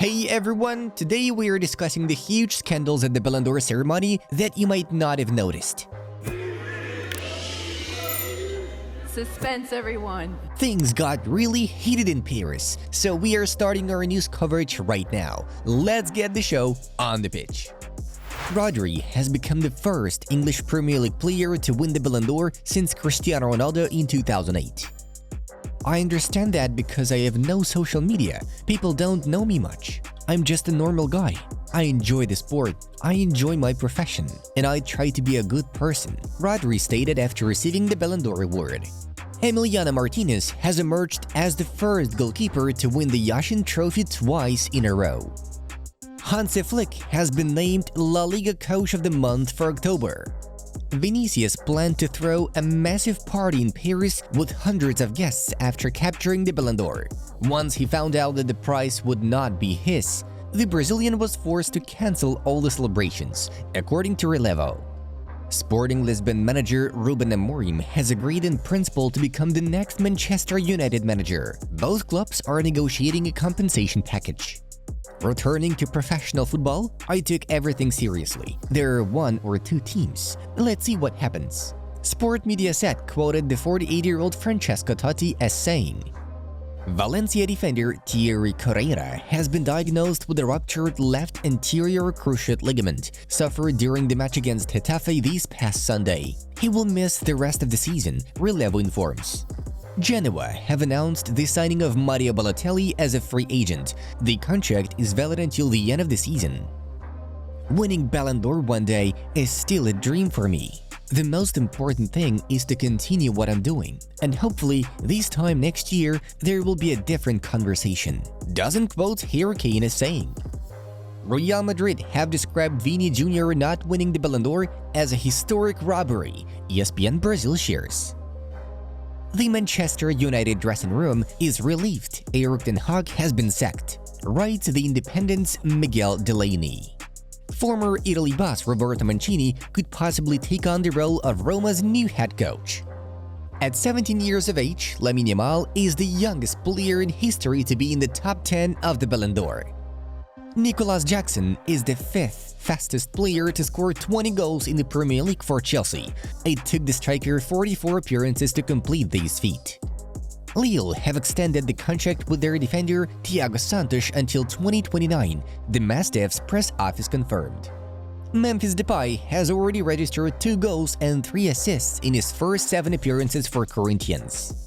Hey everyone! Today we are discussing the huge scandals at the Ballon d'Or ceremony that you might not have noticed. Suspense, everyone! Things got really heated in Paris, so we are starting our news coverage right now. Let's get the show on the pitch. Rodri has become the first English Premier League player to win the Ballon d'Or since Cristiano Ronaldo in 2008. I understand that because I have no social media, people don't know me much. I'm just a normal guy. I enjoy the sport, I enjoy my profession, and I try to be a good person, Rodri stated after receiving the Ballon d'Or award. Emiliano Martinez has emerged as the first goalkeeper to win the Yashin Trophy twice in a row. Hansi Flick has been named La Liga Coach of the Month for October. Vinicius planned to throw a massive party in Paris with hundreds of guests after capturing the Ballon d'Or. Once he found out that the prize would not be his, the Brazilian was forced to cancel all the celebrations, according to Relevo. Sporting Lisbon manager Ruben Amorim has agreed in principle to become the next Manchester United manager. Both clubs are negotiating a compensation package. Returning to professional football, I took everything seriously. There are one or two teams. Let's see what happens. Sport Mediaset quoted the 48-year-old Francesco Totti as saying, Valencia defender Thierry Correia has been diagnosed with a ruptured left anterior cruciate ligament suffered during the match against Getafe this past Sunday. He will miss the rest of the season, Relevo informs. Genoa have announced the signing of Mario Balotelli as a free agent. The contract is valid until the end of the season. Winning Ballon d'Or one day is still a dream for me. The most important thing is to continue what I'm doing, and hopefully this time next year there will be a different conversation, doesn't quote Harry Kane as saying. Real Madrid have described Vini Jr. not winning the Ballon d'Or as a historic robbery, ESPN Brazil shares. The Manchester United dressing room is relieved Erik ten Hag has been sacked, writes The Independent's Miguel Delaney. Former Italy boss Roberto Mancini could possibly take on the role of Roma's new head coach. At 17 years of age, Lamine Yamal is the youngest player in history to be in the top 10 of the Ballon d'Or. Nicolas Jackson is the fifth fastest player to score 20 goals in the Premier League for Chelsea. It took the striker 44 appearances to complete this feat. Lille have extended the contract with their defender Thiago Santos until 2029, the Mastiffs press office confirmed. Memphis Depay has already registered 2 goals and 3 assists in his first 7 appearances for Corinthians.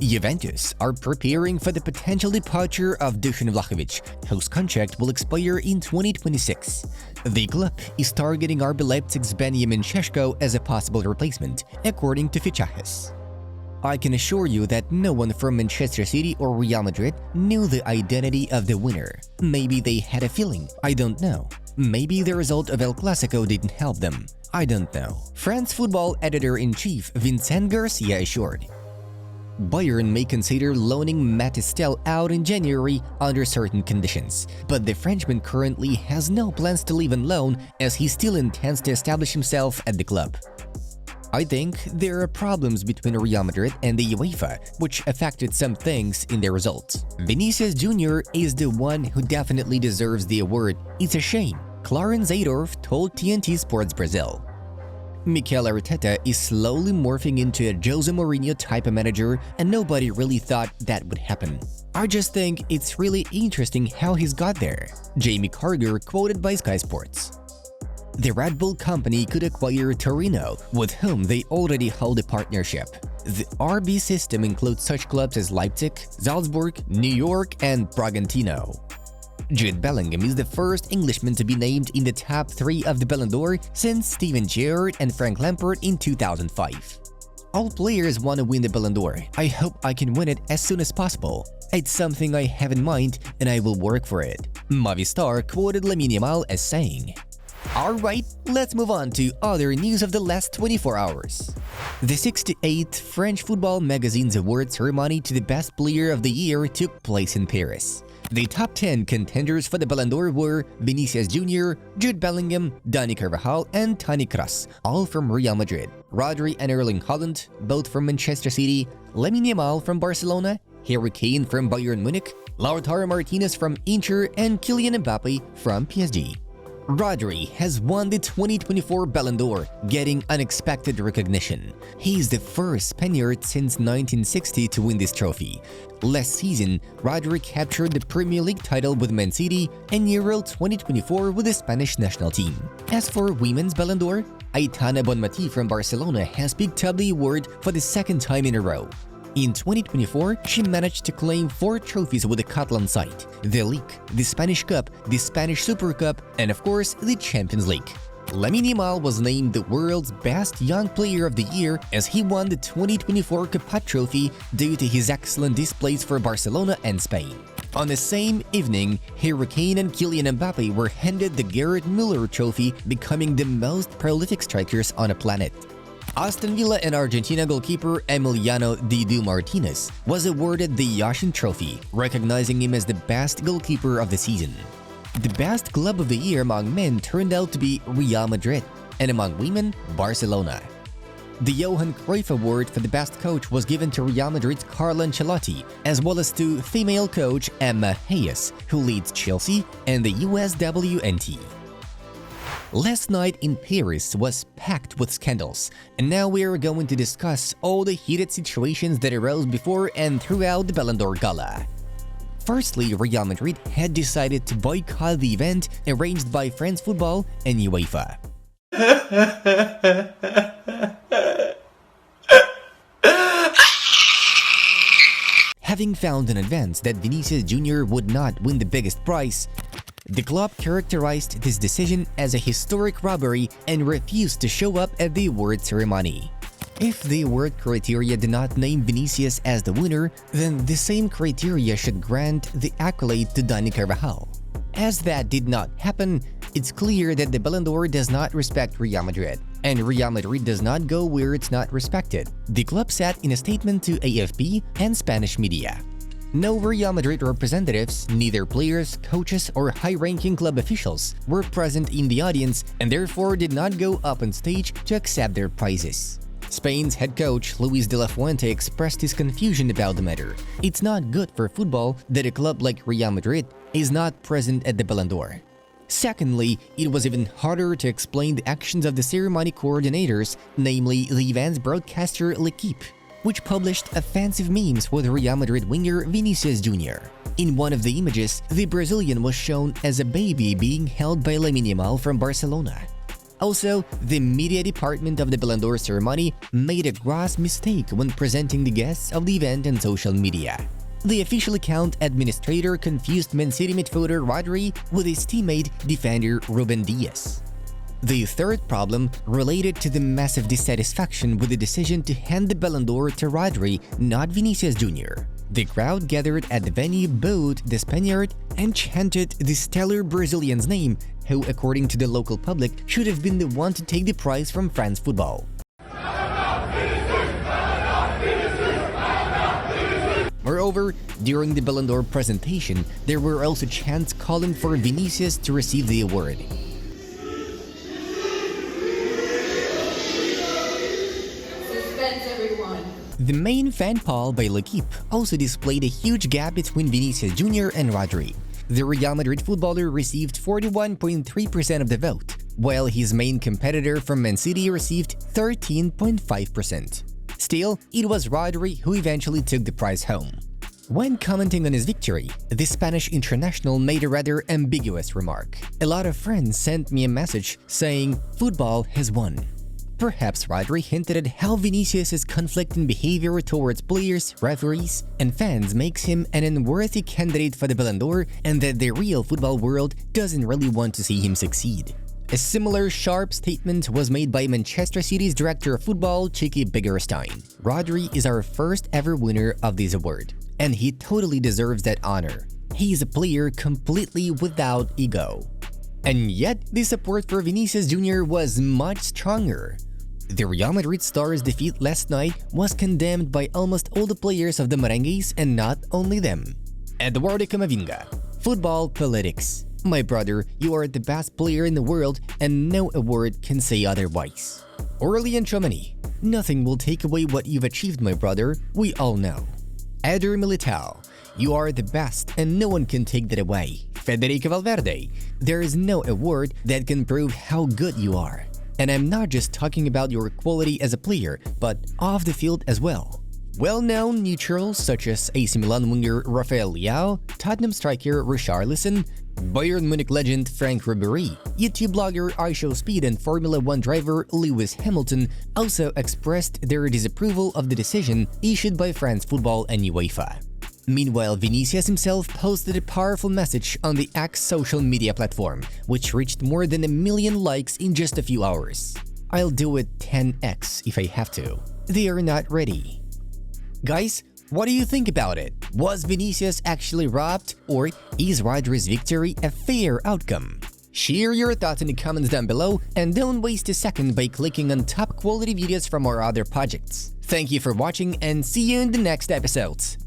Juventus are preparing for the potential departure of Dusan Vlahovic, whose contract will expire in 2026. The club is targeting RB Leipzig's Benjamin Šeško as a possible replacement, according to Fichajes. I can assure you that no one from Manchester City or Real Madrid knew the identity of the winner. Maybe they had a feeling, I don't know. Maybe the result of El Clasico didn't help them, I don't know. France football editor-in-chief Vincent Garcia assured. Bayern may consider loaning Mathys Tel out in January under certain conditions, but the Frenchman currently has no plans to leave on loan as he still intends to establish himself at the club. I think there are problems between Real Madrid and the UEFA, which affected some things in their results. Vinicius Jr. is the one who definitely deserves the award. It's a shame, Clarence Seedorf told TNT Sports Brazil. Mikel Arteta is slowly morphing into a Jose Mourinho type of manager, and nobody really thought that would happen. I just think it's really interesting how he's got there, Jamie Carragher quoted by Sky Sports. The Red Bull company could acquire Torino, with whom they already hold a partnership. The RB system includes such clubs as Leipzig, Salzburg, New York, and Bragantino. Jude Bellingham is the first Englishman to be named in the top 3 of the Ballon d'Or since Steven Gerrard and Frank Lampard in 2005. All players want to win the Ballon d'Or. I hope I can win it as soon as possible. It's something I have in mind and I will work for it, Movistar quoted Lamine Yamal as saying. Alright, let's move on to other news of the last 24 hours. The 68th French Football Magazine's award ceremony to the best player of the year took place in Paris. The top 10 contenders for the Ballon d'Or were Vinicius Jr, Jude Bellingham, Dani Carvajal, and Toni Kroos, all from Real Madrid. Rodri and Erling Haaland, both from Manchester City, Lamine Yamal from Barcelona, Harry Kane from Bayern Munich, Lautaro Martinez from Inter and Kylian Mbappe from PSG. Rodri has won the 2024 Ballon d'Or, getting unexpected recognition. He's the first Spaniard since 1960 to win this trophy. Last season, Rodri captured the Premier League title with Man City and Euro 2024 with the Spanish national team. As for Women's Ballon d'Or, Aitana Bonmatí from Barcelona has picked up the award for the second time in a row. In 2024, she managed to claim 4 trophies with the Catalan side: the League, the Spanish Cup, the Spanish Super Cup, and of course, the Champions League. Lamine Yamal was named the world's best young player of the year as he won the 2024 Copa Trophy due to his excellent displays for Barcelona and Spain. On the same evening, Harry Kane and Kylian Mbappe were handed the Gerrit Müller Trophy, becoming the most prolific strikers on the planet. Aston Villa and Argentina goalkeeper Emiliano Didu Martinez was awarded the Yashin Trophy, recognizing him as the best goalkeeper of the season. The best club of the year among men turned out to be Real Madrid, and among women, Barcelona. The Johan Cruyff Award for the best coach was given to Real Madrid's Carlo Ancelotti, as well as to female coach Emma Hayes, who leads Chelsea and the USWNT. Last night in Paris was packed with scandals, and now we are going to discuss all the heated situations that arose before and throughout the Ballon d'Or Gala. Firstly, Real Madrid had decided to boycott the event arranged by France Football and UEFA. Having found in advance that Vinicius Jr would not win the biggest prize, the club characterized this decision as a historic robbery and refused to show up at the award ceremony. If the award criteria did not name Vinicius as the winner, then the same criteria should grant the accolade to Dani Carvajal. As that did not happen, it's clear that the Ballon d'Or does not respect Real Madrid, and Real Madrid does not go where it's not respected, the club said in a statement to AFP and Spanish media. No Real Madrid representatives, neither players, coaches, or high-ranking club officials were present in the audience and therefore did not go up on stage to accept their prizes. Spain's head coach Luis de la Fuente expressed his confusion about the matter. It's not good for football that a club like Real Madrid is not present at the Ballon d'Or. Secondly, it was even harder to explain the actions of the ceremony coordinators, namely the event's broadcaster L'Equipe, which published offensive memes with Real Madrid winger Vinicius Jr. In one of the images, the Brazilian was shown as a baby being held by Lamine Yamal from Barcelona. Also, the media department of the Ballon d'Or ceremony made a gross mistake when presenting the guests of the event on social media. The official account administrator confused Man City midfielder Rodri with his teammate defender Ruben Dias. The third problem related to the massive dissatisfaction with the decision to hand the Ballon d'Or to Rodri, not Vinicius Jr. The crowd gathered at the venue booed the Spaniard and chanted the stellar Brazilian's name, who, according to the local public, should have been the one to take the prize from France Football. Moreover, during the Ballon d'Or presentation, there were also chants calling for Vinicius to receive the award. The main fan poll by L'Equipe also displayed a huge gap between Vinicius Jr and Rodri. The Real Madrid footballer received 41.3% of the vote, while his main competitor from Man City received 13.5%. Still, it was Rodri who eventually took the prize home. When commenting on his victory, the Spanish international made a rather ambiguous remark. A lot of friends sent me a message saying, "Football has won." Perhaps Rodri hinted at how Vinicius' conflicting behavior towards players, referees, and fans makes him an unworthy candidate for the Ballon d'Or and that the real football world doesn't really want to see him succeed. A similar sharp statement was made by Manchester City's director of football, Chiqui Begiristain. Rodri is our first ever winner of this award, and he totally deserves that honor. He is a player completely without ego. And yet, the support for Vinicius Jr was much stronger. The Real Madrid star's defeat last night was condemned by almost all the players of the Merengues, and not only them. Eduardo Camavinga. Football politics. My brother, you are the best player in the world and no award can say otherwise. Aurelien Tchouameni. Nothing will take away what you've achieved, my brother, we all know. Eder Militao. You are the best and no one can take that away. Federico Valverde. There is no award that can prove how good you are. And I'm not just talking about your quality as a player, but off the field as well. Well-known neutrals such as AC Milan winger Rafael Leao, Tottenham striker Richarlison, Bayern Munich legend Frank Ribery, YouTube blogger iShowSpeed and Formula 1 driver Lewis Hamilton also expressed their disapproval of the decision issued by France Football and UEFA. Meanwhile, Vinicius himself posted a powerful message on the X social media platform, which reached more than 1 million likes in just a few hours. I'll do it 10x if I have to. They are not ready. Guys, what do you think about it? Was Vinicius actually robbed, or is Rodri's victory a fair outcome? Share your thoughts in the comments down below, and don't waste a second by clicking on top quality videos from our other projects. Thank you for watching and see you in the next episodes.